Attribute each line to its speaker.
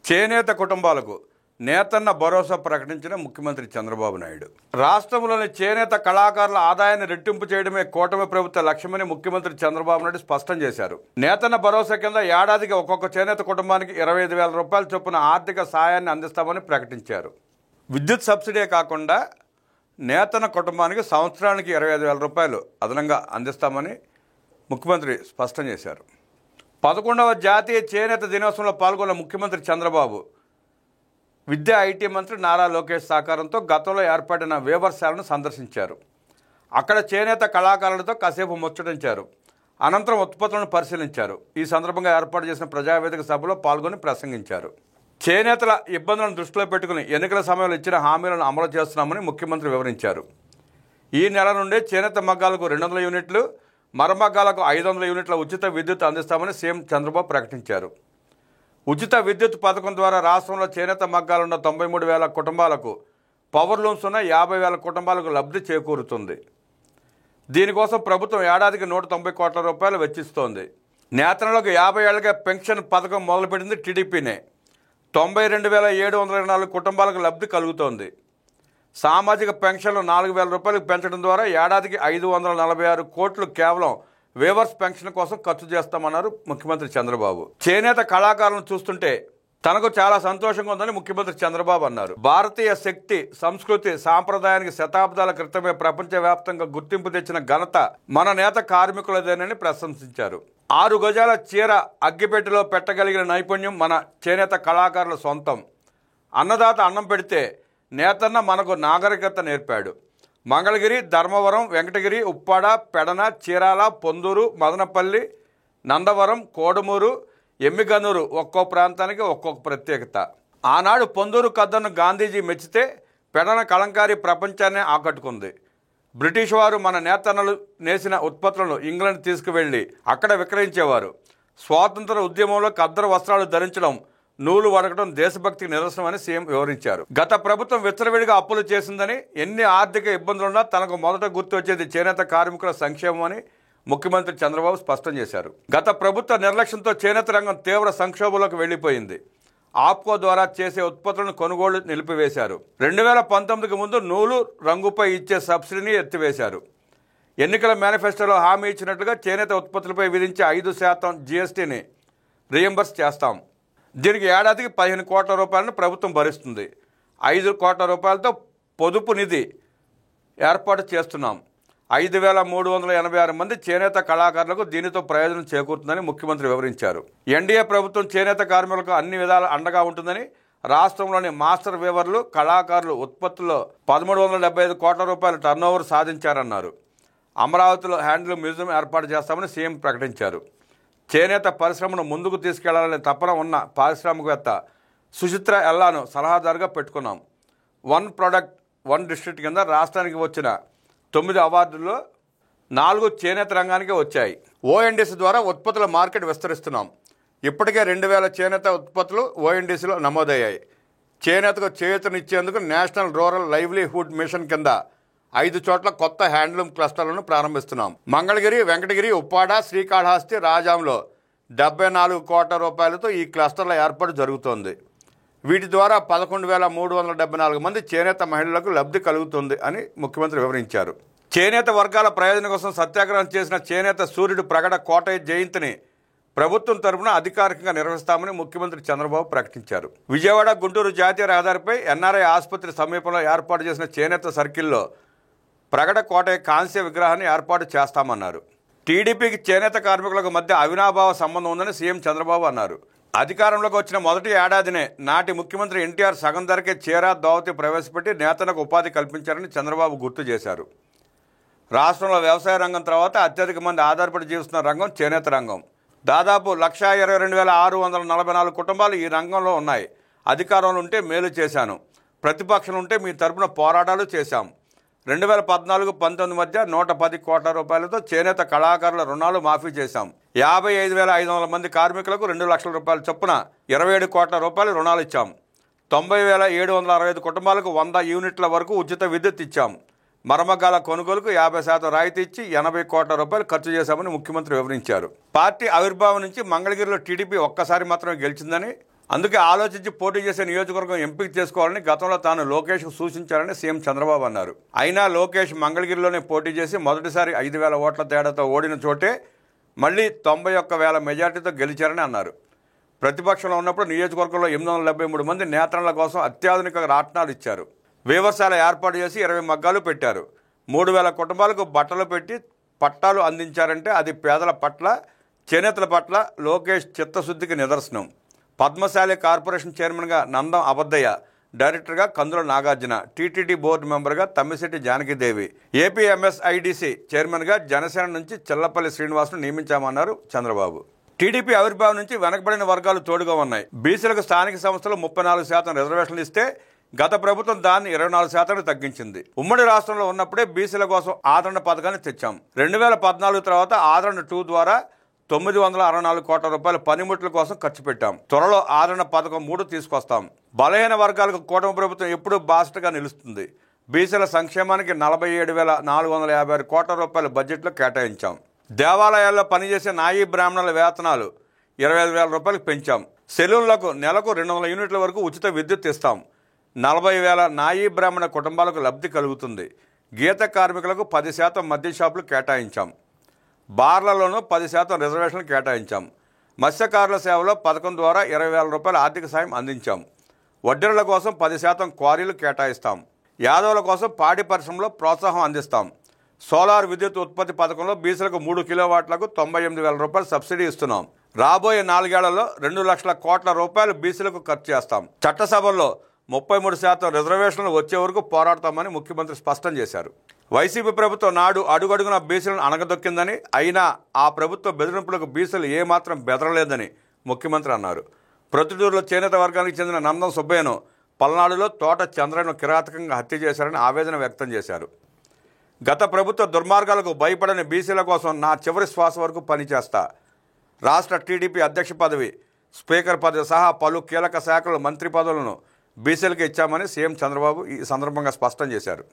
Speaker 1: చేనేత కుటుంబాలకు నేతన్న భరోసా ప్రకటించిన ముఖ్యమంత్రి చంద్రబాబు నాయుడు. రాష్ట్రంలోని చేనేత కళాకారుల ఆదాయాన్ని రెట్టింపు చేయడమే కూటమి ప్రభుత్వ లక్ష్యమని ముఖ్యమంత్రి చంద్రబాబు నాయుడు స్పష్టం చేశారు. నేతన్న భరోసా కింద ఏడాదికి ఒక్కొక్క చేనేత కుటుంబానికి 25,000 రూపాయల చొప్పున ఆర్థిక సాయాన్ని అందిస్తామని ప్రకటించారు. విద్యుత్ సబ్సిడీ కాకుండా నేతన్న కుటుంబానికి సంవత్సరానికి 25,000 రూపాయలు అదనంగా అందిస్తామని ముఖ్యమంత్రి స్పష్టం చేశారు. 11వ జాతీయ చేనేత దినోత్సవంలో పాల్గొన్న ముఖ్యమంత్రి చంద్రబాబు విద్యా ఐటీ మంత్రి నారా లోకేష్ సహకారంతో గతంలో ఏర్పడిన వేవర్శాలను సందర్శించారు. అక్కడ చేనేత కళాకారులతో కాసేపు ముచ్చటించారు. అనంతరం ఉత్పత్తులను పరిశీలించారు. ఈ సందర్భంగా ఏర్పాటు చేసిన ప్రజావేదిక సభలో పాల్గొని ప్రసంగించారు. చేనేతల ఇబ్బందులను దృష్టిలో పెట్టుకుని ఎన్నికల సమయంలో ఇచ్చిన హామీలను అమలు చేస్తున్నామని ముఖ్యమంత్రి వివరించారు. ఈ నెల నుండే చేనేత మగ్గాలకు 200 యూనిట్లు, మరమగ్గాలకు 500 యూనిట్ల ఉచిత విద్యుత్ అందిస్తామని సీఎం చంద్రబాబు ప్రకటించారు. ఉచిత విద్యుత్ పథకం ద్వారా రాష్ట్రంలో చేనేత మగ్గాలున్న 93,000 కుటుంబాలకు, పవర్ లూమ్స్ ఉన్న 50,000 కుటుంబాలకు లబ్ధి చేకూరుతుంది. దీనికోసం ప్రభుత్వం ఏడాదికి 190 కోట్ల రూపాయలు వెచ్చిస్తోంది. నేతన్నలకు 50 ఏళ్లుగా పెన్షన్ పథకం మొదలుపెట్టింది టీడీపీనే. 92,724 కుటుంబాలకు లబ్ధి కలుగుతోంది. సామాజిక పెన్షన్లు 4,000 రూపాయలకు పెంచడం ద్వారా ఏడాదికి 546 కోట్లు కేవలం వేవర్స్ పెన్షన్ కోసం ఖర్చు చేస్తామన్నారు ముఖ్యమంత్రి చంద్రబాబు. చేనేత కళాకారులను చూస్తుంటే తనకు చాలా సంతోషంగా ఉందని ముఖ్యమంత్రి చంద్రబాబు అన్నారు. భారతీయ శక్తి, సంస్కృతి, సాంప్రదాయానికి శతాబ్దాల క్రితమే ప్రపంచవ్యాప్తంగా గుర్తింపు తెచ్చిన ఘనత మన నేత కార్మికులదేనని ప్రశంసించారు. 6 గజాల చీర అగ్గిపెట్టెలో పెట్టగలిగిన నైపుణ్యం మన చేనేత కళాకారుల సొంతం. అన్నదాత అన్నం పెడితే నేతన్న మనకు నాగరికత నేర్పాడు. మంగళగిరి, ధర్మవరం, వెంకటగిరి, ఉప్పాడ, పెడన, చీరాల, పొందూరు, మదనపల్లి, నందవరం, కోడుమూరు, ఎమ్మిగనూరు ఒక్కో ప్రాంతానికి ఒక్కొక్క ప్రత్యేకత. ఆనాడు పొందూరు కద్దను గాంధీజీ మెచ్చితే పెడన కలంకారీ ప్రపంచాన్నే ఆకట్టుకుంది. బ్రిటిష్ వారు మన నేతన్నలు నేసిన ఉత్పత్తులను ఇంగ్లాండ్ తీసుకువెళ్ళి అక్కడ విక్రయించేవారు. స్వాతంత్ర ఉద్యమంలో ఖద్దరు వస్త్రాలు ధరించడం, నూలు వడకడం దేశభక్తికి నిదర్శనమని సీఎం వివరించారు. గత ప్రభుత్వం విచ్చలవిడిగా అప్పులు చేసిందని, ఎన్ని ఆర్థిక ఇబ్బందులున్నా తనకు మొదట గుర్తు వచ్చేది చేనేత కార్మికుల సంక్షేమమని ముఖ్యమంత్రి చంద్రబాబు స్పష్టం చేశారు. గత ప్రభుత్వ నిర్లక్ష్యంతో చేనేత రంగం తీవ్ర సంక్షోభంలోకి వెళ్లిపోయింది. ఆప్కో ద్వారా చేసే ఉత్పత్తులను కొనుగోలు నిలిపివేశారు. 2019కి ముందు నూలు రంగుపై ఇచ్చే సబ్సిడీని ఎత్తివేశారు. ఎన్నికల మేనిఫెస్టోలో హామీ ఇచ్చినట్లుగా చేనేత ఉత్పత్తులపై విధించే 5% జీఎస్టీని రీఎంబర్స్ చేస్తాం. దీనికి ఏడాదికి 15 కోట్ల రూపాయలను ప్రభుత్వం భరిస్తుంది. 5 కోట్ల రూపాయలతో పొదుపు నిధి ఏర్పాటు చేస్తున్నాం. 5,386 మంది చేనేత కళాకారులకు దీనితో ప్రయోజనం చేకూరుతుందని ముఖ్యమంత్రి వివరించారు. ఎన్డీఏ ప్రభుత్వం చేనేత కార్మికులకు అన్ని విధాల అండగా ఉంటుందని, రాష్ట్రంలోని మాస్టర్ వీవర్లు, కళాకారులు ఉత్పత్తుల్లో 1,375 కోట్ల రూపాయల టర్నోవర్ సాధించారన్నారు. అమరావతిలో హ్యాండ్లూమ్ మ్యూజియం ఏర్పాటు చేస్తామని సీఎం ప్రకటించారు. చేనేత పరిశ్రమను ముందుకు తీసుకెళ్లాలనే తపన ఉన్న పారిశ్రామికవేత్త సుచిత్ర ఎల్లాను సలహాదారుగా పెట్టుకున్నాం. 1 ప్రోడక్ట్ 1 డిస్ట్రిక్ట్ కింద రాష్ట్రానికి వచ్చిన 9 అవార్డుల్లో 4 చేనేత రంగానికే వచ్చాయి. ఓఎన్డీసీ ద్వారా ఉత్పత్తుల మార్కెట్ విస్తరిస్తున్నాం. ఇప్పటికే 2,000 చేనేత ఉత్పత్తులు ఓఎన్డీసీలో నమోదయ్యాయి. చేనేతకు చేయూతనిచ్చేందుకు నేషనల్ రూరల్ లైవ్లీహుడ్ మిషన్ కింద 5 చోట్ల కొత్త హ్యాండ్లూమ్ క్లస్టర్లను ప్రారంభిస్తున్నాం. మంగళగిరి, వెంకటగిరి, ఉప్పాడ, శ్రీకాళహస్తి, రాజాంలో 74 కోట్ల రూపాయలతో ఈ క్లస్టర్ల ఏర్పాటు జరుగుతోంది. వీటి ద్వారా 11,374 మంది చేనేత మహిళలకు లబ్ధి కలుగుతుంది అని ముఖ్యమంత్రి వివరించారు. చేనేత వర్గాల ప్రయోజనం కోసం సత్యాగ్రహం చేసిన చేనేత సూర్యుడు ప్రగడ కోటయ్య జయంతిని ప్రభుత్వం తరపున అధికారికంగా నిర్వహిస్తామని ముఖ్యమంత్రి చంద్రబాబు ప్రకటించారు. విజయవాడ, గుంటూరు జాతీయ రహదారిపై ఎన్ఆర్ఐ ఆసుపత్రి సమీపంలో ఏర్పాటు చేసిన చేనేత సర్కిల్లో ప్రగడ కోటయ్య కాంస్య విగ్రహాన్ని ఏర్పాటు చేస్తామన్నారు. టీడీపీకి చేనేత కార్మికులకు మధ్య అవినాభావ సంబంధం ఉందని సీఎం చంద్రబాబు అన్నారు. అధికారంలోకి వచ్చిన మొదటి ఏడాదినే నాటి ముఖ్యమంత్రి ఎన్టీఆర్ సగం ధరకే చీర, దోవతి ప్రవేశపెట్టి నేతలకు ఉపాధి కల్పించారని చంద్రబాబు గుర్తు చేశారు. రాష్ట్రంలో వ్యవసాయ రంగం తర్వాత అత్యధిక మంది ఆధారపడి జీవిస్తున్న రంగం చేనేత రంగం. దాదాపు 122,644 కుటుంబాలు ఈ రంగంలో ఉన్నాయి. అధికారంలో ఉంటే మేలు చేశాను, ప్రతిపక్షంలో ఉంటే మీ తరపున పోరాటాలు చేశాం. 2014-19 మధ్య 110 కోట్ల రూపాయలతో చేనేత కళాకారుల రుణాలు మాఫీ చేశాం. 55,500 మంది కార్మికులకు 2 లక్షల రూపాయల చొప్పున 27 కోట్ల రూపాయలు రుణాలు ఇచ్చాం. 90,765 కుటుంబాలకు 100 యూనిట్ల వరకు ఉచిత విద్యుత్ ఇచ్చాం. మరమగ్గాల కొనుగోలుకు 50% రాయితీ ఇచ్చి 80 కోట్ల రూపాయలు ఖర్చు చేశామని ముఖ్యమంత్రి వివరించారు. పార్టీ ఆవిర్భావం నుంచి మంగళగిరిలో టీడీపీ ఒక్కసారి మాత్రమే గెలిచిందని, అందుకే ఆలోచించి పోటీ చేసే నియోజకవర్గం ఎంపిక చేసుకోవాలని గతంలో తాను లోకేష్కు సూచించారని సీఎం చంద్రబాబు అన్నారు. అయినా లోకేష్ మంగళగిరిలోనే పోటీ చేసి మొదటిసారి 5,000 ఓట్ల తేడాతో ఓడిన చోటే మళ్లీ 91,000 మెజార్టీతో గెలిచారని అన్నారు. ప్రతిపక్షంలో ఉన్నప్పుడు నియోజకవర్గంలో 873 మంది నేతన్నల కోసం అత్యాధునిక రాట్నాలు ఇచ్చారు. వేవర్శాల ఏర్పాటు చేసి 20 మగ్గాలు పెట్టారు. 3,000 కుటుంబాలకు బట్టలు పెట్టి పట్టాలు అందించారంటే అది పేదల పట్ల, చేనేతల పట్ల లోకేష్ చిత్తశుద్ధికి నిదర్శనం. పద్మశాలి కార్పొరేషన్ చైర్మన్గా నందం అబద్దయ్య, డైరెక్టర్గా కందుల నాగార్జున, టీటీడీ బోర్డు మెంబర్గా తమ్మిశెట్టి జానకిదేవి, ఏపీఎంఎస్ఐడిసి చైర్మన్గా జనసేన నుంచి చెల్లపల్లి శ్రీనివాసును నియమించామన్నారు చంద్రబాబు. టీడీపీ ఆవిర్భావం నుంచి వెనకబడిన వర్గాలు తోడుగా ఉన్నాయి. బీసీలకు స్థానిక సంస్థలు 34% రిజర్వేషన్లు ఇస్తే గత ప్రభుత్వం దాన్ని 24% తగ్గించింది. ఉమ్మడి రాష్ట్రంలో ఉన్నప్పుడే బీసీల కోసం ఆదరణ పథకాన్ని తెచ్చాం. 2014 తర్వాత ఆదరణ 2 ద్వారా 964 కోట్ల రూపాయల పనిముట్ల కోసం ఖర్చు పెట్టాం. త్వరలో ఆదరణ పథకం 3 తీసుకొస్తాం. బలహీన వర్గాలకు కూటమి ప్రభుత్వం ఎప్పుడూ బాసటగా నిలుస్తుంది. బీసీల సంక్షేమానికి 47,456 కోట్ల రూపాయల బడ్జెట్లో కేటాయించాం. దేవాలయాల్లో పనిచేసే నాయీ బ్రాహ్మణుల వేతనాలు 25,000 రూపాయలకు పెంచాం. సెలూన్లకు నెలకు 200 యూనిట్ల వరకు ఉచిత విద్యుత్ ఇస్తాం. 40,000 నాయీ బ్రాహ్మణ కుటుంబాలకు లబ్ధి కలుగుతుంది. గీత కార్మికులకు 10% మద్య షాపులు కేటాయించాం. బార్లలోనూ 10% రిజర్వేషన్లు కేటాయించాం. మత్స్యకారుల సేవలో పథకం ద్వారా 20,000 రూపాయల ఆర్థిక సాయం అందించాం. వడ్డీల కోసం 10% క్వారీలు కేటాయిస్తాం. యాదవుల కోసం పాడి పరిశ్రమలో ప్రోత్సాహం అందిస్తాం. సోలార్ విద్యుత్ ఉత్పత్తి పథకంలో బీసీలకు 3 కిలోవాట్లకు 98,000 రూపాయలు సబ్సిడీ ఇస్తున్నాం. రాబోయే 4 ఏళ్లలో 2 లక్షల కోట్ల రూపాయలు బీసీలకు ఖర్చు చేస్తాం. చట్టసభల్లో 33% రిజర్వేషన్లు వచ్చే వరకు పోరాడతామని ముఖ్యమంత్రి స్పష్టం చేశారు. వైసీపీ ప్రభుత్వం నాడు అడుగడుగున బీసీలను అణగదొక్కిందని, అయినా ఆ ప్రభుత్వ బెదిరింపులకు బీసీలు ఏమాత్రం బెదరలేదని ముఖ్యమంత్రి అన్నారు. ప్రొద్దుటూరులో చేనేత వర్గానికి చెందిన నందం సుబ్బయ్యను పల్నాడులో తోట చంద్రను కిరాతకంగా హత్య చేశారని ఆవేదన వ్యక్తం చేశారు. గత ప్రభుత్వ దుర్మార్గాలకు భయపడని బీసీల కోసం నా చివరి శ్వాస వరకు పనిచేస్తా. రాష్ట్ర టీడీపీ అధ్యక్ష పదవి, స్పీకర్ పదవి సహా పలు కీలక శాఖలు మంత్రి పదవులను బీసీలకు ఇచ్చామని సీఎం చంద్రబాబు ఈ సందర్భంగా స్పష్టం చేశారు.